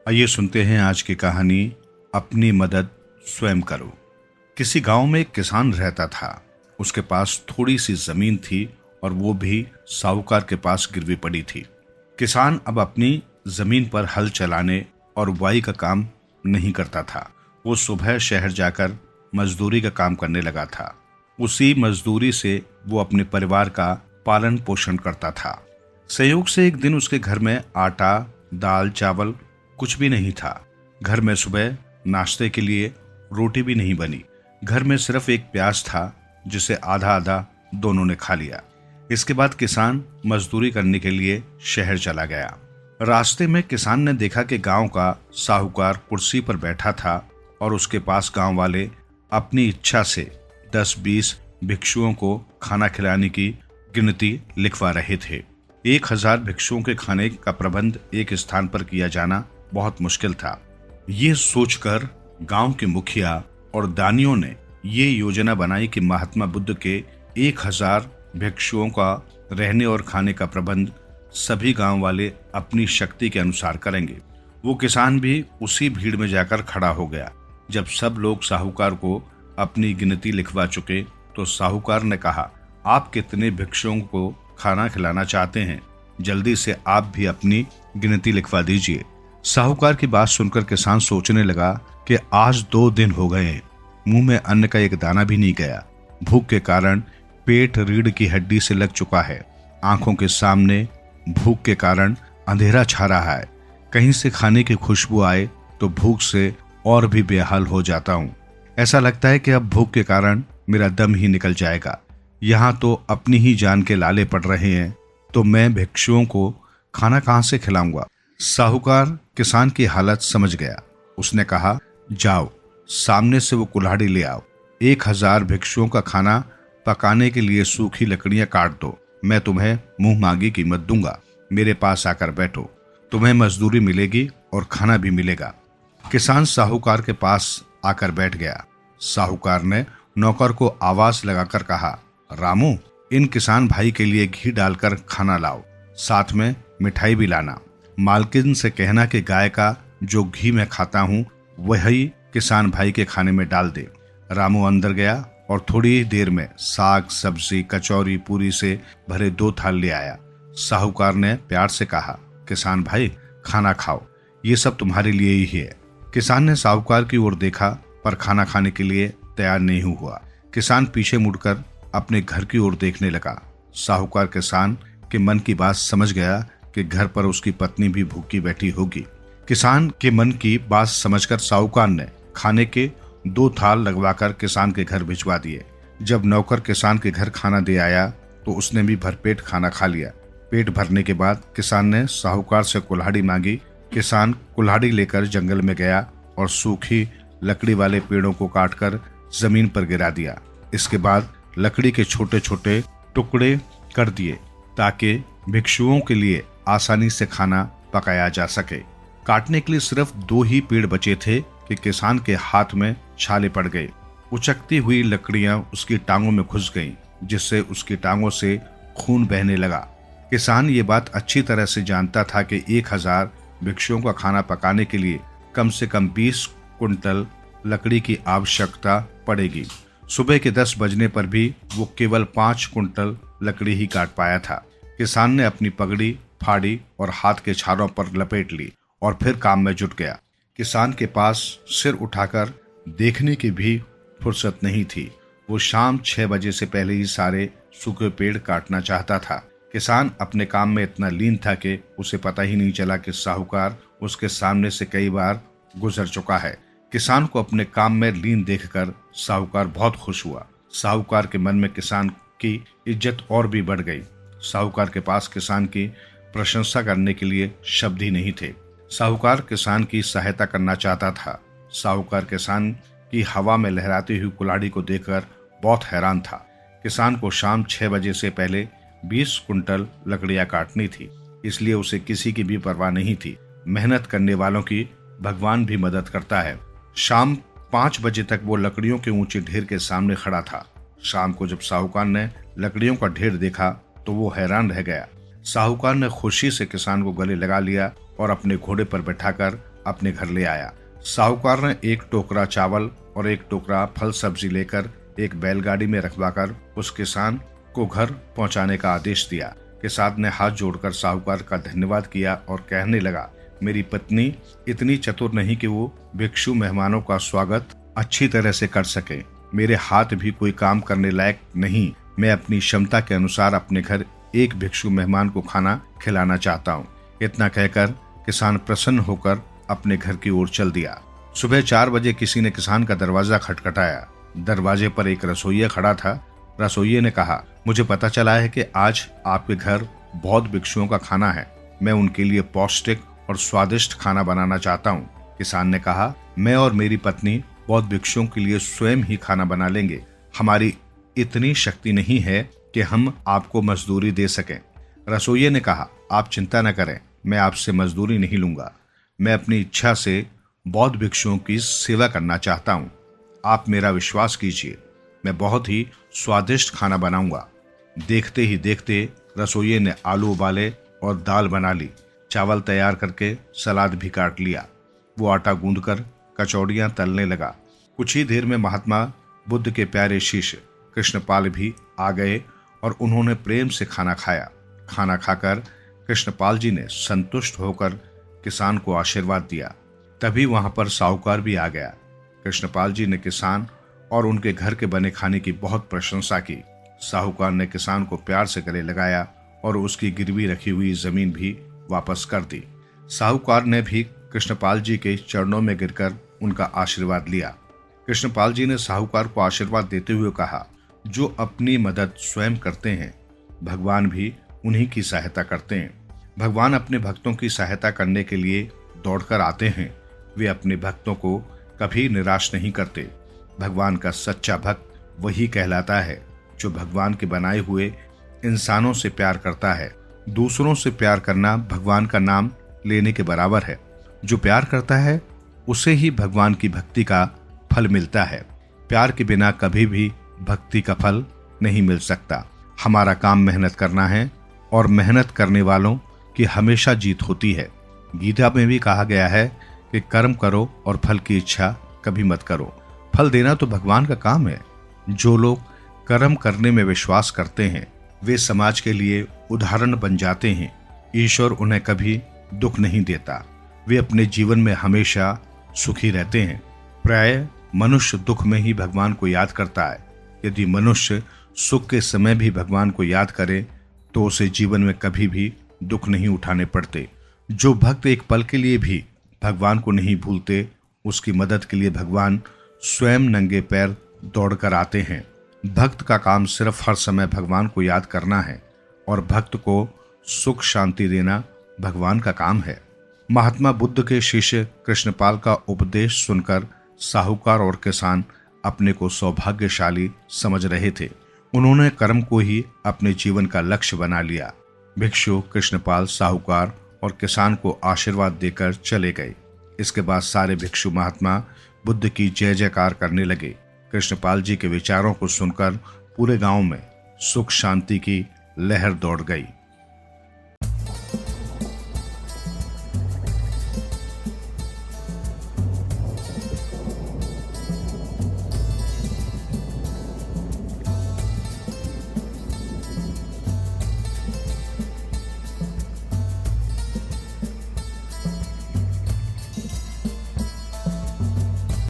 आइए सुनते हैं आज की कहानी। अपनी मदद स्वयं करो। किसी गांव में एक किसान रहता था। उसके पास थोड़ी सी जमीन थी और वो भी साहूकार के पास गिरवी पड़ी थी। किसान अब अपनी जमीन पर हल चलाने और बुआई का काम नहीं करता था। वो सुबह शहर जाकर मजदूरी का काम करने लगा था। उसी मजदूरी से वो अपने परिवार का पालन पोषण करता था। संयोग से एक दिन उसके घर में आटा, दाल, चावल कुछ भी नहीं था। घर में सुबह नाश्ते के लिए रोटी भी नहीं बनी। घर में सिर्फ एक प्याज था जिसे आधा आधा दोनों ने खा लिया। इसके बाद किसान मजदूरी करने के लिए शहर चला गया। रास्ते में किसान ने देखा कि गांव का साहूकार कुर्सी पर बैठा था और उसके पास गांव वाले अपनी इच्छा से 10-20 भिक्षुओं को खाना खिलाने की गिनती लिखवा रहे थे। 1000 भिक्षुओं के खाने का प्रबंध एक स्थान पर किया जाना बहुत मुश्किल था। ये सोचकर गांव के मुखिया और दानियों ने ये योजना बनाई कि महात्मा बुद्ध के 1000 भिक्षुओं का रहने और खाने का प्रबंध सभी गांव वाले अपनी शक्ति के अनुसार करेंगे। वो किसान भी उसी भीड़ में जाकर खड़ा हो गया। जब सब लोग साहूकार को अपनी गिनती लिखवा चुके तो साहूकार ने कहा, आप कितने भिक्षुओं को खाना खिलाना चाहते हैं? जल्दी से आप भी अपनी गिनती लिखवा दीजिए। साहूकार की बात सुनकर किसान सोचने लगा कि आज 2 दिन हो गए हैं, मुंह में अन्न का एक दाना भी नहीं गया। भूख के कारण पेट रीढ़ की हड्डी से लग चुका है। आंखों के सामने भूख के कारण अंधेरा छा रहा है। कहीं से खाने की खुशबू आए तो भूख से और भी बेहाल हो जाता हूँ। ऐसा लगता है कि अब भूख के कारण मेरा दम ही निकल जाएगा। यहाँ तो अपनी ही जान के लाले पड़ रहे हैं, तो मैं भिक्षुओं को खाना कहाँ से खिलाऊंगा? साहूकार किसान की हालत समझ गया। उसने कहा, जाओ सामने से वो कुल्हाड़ी ले आओ। 1000 भिक्षुओं का खाना पकाने के लिए सूखी लकड़ियां काट दो। मैं तुम्हें मुंह मांगी कीमत दूंगा। मेरे पास आकर बैठो, तुम्हें मजदूरी मिलेगी और खाना भी मिलेगा। किसान साहूकार के पास आकर बैठ गया। साहूकार ने नौकर को आवाज लगाकर कहा, रामू, इन किसान भाई के लिए घी डालकर खाना लाओ, साथ में मिठाई भी लाना। मालकिन से कहना कि गाय का जो घी मैं खाता हूँ वही किसान भाई के खाने में डाल दे। रामू अंदर गया और थोड़ी ही देर में साग, सब्जी, कचौरी, पूरी से भरे 2 थाल ले आया। साहूकार ने प्यार से कहा, किसान भाई खाना खाओ, ये सब तुम्हारे लिए ही है। किसान ने साहूकार की ओर देखा पर खाना खाने के लिए तैयार नहीं हुआ। किसान पीछे मुड़कर अपने घर की ओर देखने लगा। साहूकार किसान के मन की बात समझ गया कि घर पर उसकी पत्नी भी भूखी बैठी होगी। किसान के मन की बात समझकर साहूकार ने खाने के 2 थाल लगवाकर किसान के घर भिजवा दिए। जब नौकर किसान के घर खाना दे आया तो उसने भी भरपेट खाना खा लिया। पेट भरने के बाद किसान ने साहूकार से कुल्हाड़ी मांगी। किसान कुल्हाड़ी लेकर जंगल में गया और सूखी लकड़ी वाले पेड़ों को काटकर जमीन पर गिरा दिया। इसके बाद लकड़ी के छोटे छोटे टुकड़े कर दिए ताकि भिक्षुओं के लिए आसानी से खाना पकाया जा सके। काटने के लिए सिर्फ 2 ही पेड़ बचे थे कि किसान के हाथ में छाले पड़ गए। उचकती हुई लकड़ियां उसकी टांगों में घुस गईं, जिससे उसकी टांगों से खून बहने लगा। किसान ये बात अच्छी तरह से जानता था कि 1000 भिक्षुओं का खाना पकाने के लिए कम से कम 20 कुंटल लकड़ी की आवश्यकता पड़ेगी। सुबह के 10 बजने पर भी वो केवल 5 कुंटल लकड़ी ही काट पाया था। किसान ने अपनी पगड़ी फाड़ी और हाथ के छालों पर लपेट ली और फिर काम में जुट गया। किसान के पास सिर उठाकर देखने की भी फुर्सत नहीं थी। वो शाम 6 बजे से पहले ही सारे सूखे पेड़ काटना चाहता था। किसान अपने काम में इतना लीन था कि उसे पता ही नहीं चला कि साहूकार उसके सामने से कई बार गुजर चुका है। किसान को अपने काम में लीन देखकर साहूकार बहुत खुश हुआ। साहूकार के मन में किसान की इज्जत और भी बढ़ गई। साहूकार के पास किसान की प्रशंसा करने के लिए शब्द ही नहीं थे। साहूकार किसान की सहायता करना चाहता था। साहूकार किसान की हवा में लहराती हुई कुल्हाड़ी को देखकर बहुत हैरान था। किसान को शाम 6 बजे से पहले 20 कुंटल लकड़ियां काटनी थी, इसलिए उसे किसी की भी परवाह नहीं थी। मेहनत करने वालों की भगवान भी मदद करता है। शाम 5 बजे तक वो लकड़ियों के ऊंचे ढेर के सामने खड़ा था। शाम को जब साहूकार ने लकड़ियों का ढेर देखा तो वो हैरान रह गया। साहूकार ने खुशी से किसान को गले लगा लिया और अपने घोड़े पर बैठाकर अपने घर ले आया। साहूकार ने एक टोकरा चावल और एक टोकरा फल सब्जी लेकर एक बैलगाड़ी में रखवाकर उस किसान को घर पहुंचाने का आदेश दिया। किसान ने हाथ जोड़कर साहूकार का धन्यवाद किया और कहने लगा, मेरी पत्नी इतनी चतुर नहीं कि वो भिक्षु मेहमानों का स्वागत अच्छी तरह से कर सके। मेरे हाथ भी कोई काम करने लायक नहीं। मैं अपनी क्षमता के अनुसार अपने घर एक भिक्षु मेहमान को खाना खिलाना चाहता हूँ। इतना कहकर किसान प्रसन्न होकर अपने घर की ओर चल दिया। सुबह 4 बजे किसी ने किसान का दरवाजा खटखटाया। दरवाजे पर एक रसोइया खड़ा था। रसोइये ने कहा, मुझे पता चला है कि आज आपके घर बौद्ध भिक्षुओं का खाना है। मैं उनके लिए पौष्टिक और स्वादिष्ट खाना बनाना चाहता हूँ। किसान ने कहा, मैं और मेरी पत्नी बौद्ध भिक्षुओं के लिए स्वयं ही खाना बना लेंगे। हमारी इतनी शक्ति नहीं है कि हम आपको मजदूरी दे सकें। रसोइये ने कहा, आप चिंता न करें, मैं आपसे मजदूरी नहीं लूंगा। मैं अपनी इच्छा से बौद्ध भिक्षुओं की सेवा करना चाहता हूँ। आप मेरा विश्वास कीजिए, मैं बहुत ही स्वादिष्ट खाना बनाऊंगा। देखते ही देखते रसोइये ने आलू उबाले और दाल बना ली। चावल तैयार करके सलाद भी काट लिया। वो आटा गूंदकर कचौड़ियां तलने लगा। कुछ ही देर में महात्मा बुद्ध के प्यारे शिष्य कृष्णपाल भी आ गए और उन्होंने प्रेम से खाना खाया। खाना खाकर कृष्णपाल जी ने संतुष्ट होकर किसान को आशीर्वाद दिया। तभी वहां पर साहूकार भी आ गया। कृष्णपाल जी ने किसान और उनके घर के बने खाने की बहुत प्रशंसा की। साहूकार ने किसान को प्यार से गले लगाया और उसकी गिरवी रखी हुई जमीन भी वापस कर दी। साहूकार ने भी कृष्णपाल जी के चरणों में गिरकर उनका आशीर्वाद लिया। कृष्णपाल जी ने साहूकार को आशीर्वाद देते हुए कहा, जो अपनी मदद स्वयं करते हैं, भगवान भी उन्हीं की सहायता करते हैं। भगवान अपने भक्तों की सहायता करने के लिए दौड़कर आते हैं। वे अपने भक्तों को कभी निराश नहीं करते। भगवान का सच्चा भक्त वही कहलाता है जो भगवान के बनाए हुए इंसानों से प्यार करता है। दूसरों से प्यार करना भगवान का नाम लेने के बराबर है। जो प्यार करता है उसे ही भगवान की भक्ति का फल मिलता है। प्यार के बिना कभी भी भक्ति का फल नहीं मिल सकता। हमारा काम मेहनत करना है और मेहनत करने वालों की हमेशा जीत होती है। गीता में भी कहा गया है कि कर्म करो और फल की इच्छा कभी मत करो। फल देना तो भगवान का काम है। जो लोग कर्म करने में विश्वास करते हैं वे समाज के लिए उदाहरण बन जाते हैं। ईश्वर उन्हें कभी दुख नहीं देता। वे अपने जीवन में हमेशा सुखी रहते हैं। प्रायः मनुष्य दुख में ही भगवान को याद करता है। यदि मनुष्य सुख के समय भी भगवान को याद करे तो उसे जीवन में कभी भी दुख नहीं उठाने पड़ते। जो भक्त एक पल के लिए भी भगवान को नहीं भूलते, उसकी मदद के लिए भगवान स्वयं नंगे पैर दौड़कर आते हैं। भक्त का काम सिर्फ हर समय भगवान को याद करना है और भक्त को सुख शांति देना भगवान का काम है। महात्मा बुद्ध के शिष्य कृष्णपाल का उपदेश सुनकर साहूकार और किसान अपने को सौभाग्यशाली समझ रहे थे। उन्होंने कर्म को ही अपने जीवन का लक्ष्य बना लिया। भिक्षु कृष्णपाल साहूकार और किसान को आशीर्वाद देकर चले गए। इसके बाद सारे भिक्षु महात्मा बुद्ध की जय जयकार करने लगे। कृष्णपाल जी के विचारों को सुनकर पूरे गांव में सुख शांति की लहर दौड़ गई।